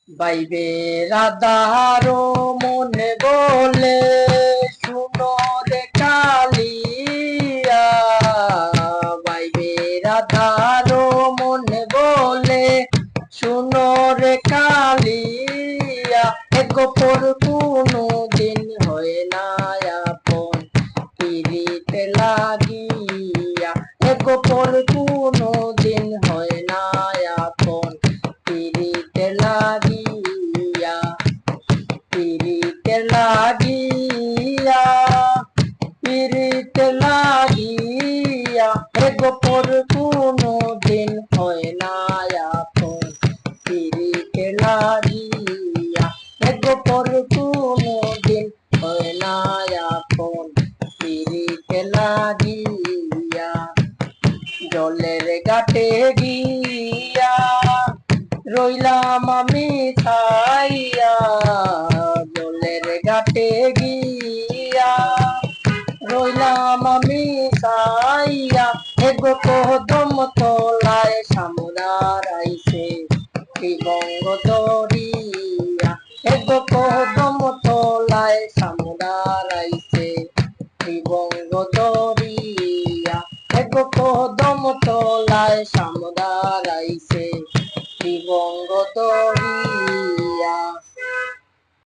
বাইবে রাধারো মনে বলে শুনো রে কালিয়া, বাইবে রাধারো মনে বলে শুনো রে কালিয়া, গোপর কোনো দিন হয় না আপন পিরিতে লাগিয়া, গোপর কোনো দিন হয় না আপন পিরিতে লাগিয়া, পিরিতে লাগিয়া, পিরিতে লাগিয়া, গোপর কোনো দিন হয় না আপন পিরিতে লাগিয়া, গোপর কোনো দিন হয় না আপন পিরিতে লাগিয়া। জলের ঘাটে গিয়া রইলাম আমি ছাইয়া, জলের ঘাটে গিয়া রইলাম আমি ছাইয়া, এগো কদম তলায় সামুদার আইছে ত্রিবঙ্গ দরিয়া, এগো কদম তলায় সামুদার আইছে ত্রিবঙ্গ দরিয়া, এগো কদম তলায় সামুদার আইছে ত্রিবঙ্গ দরিয়া।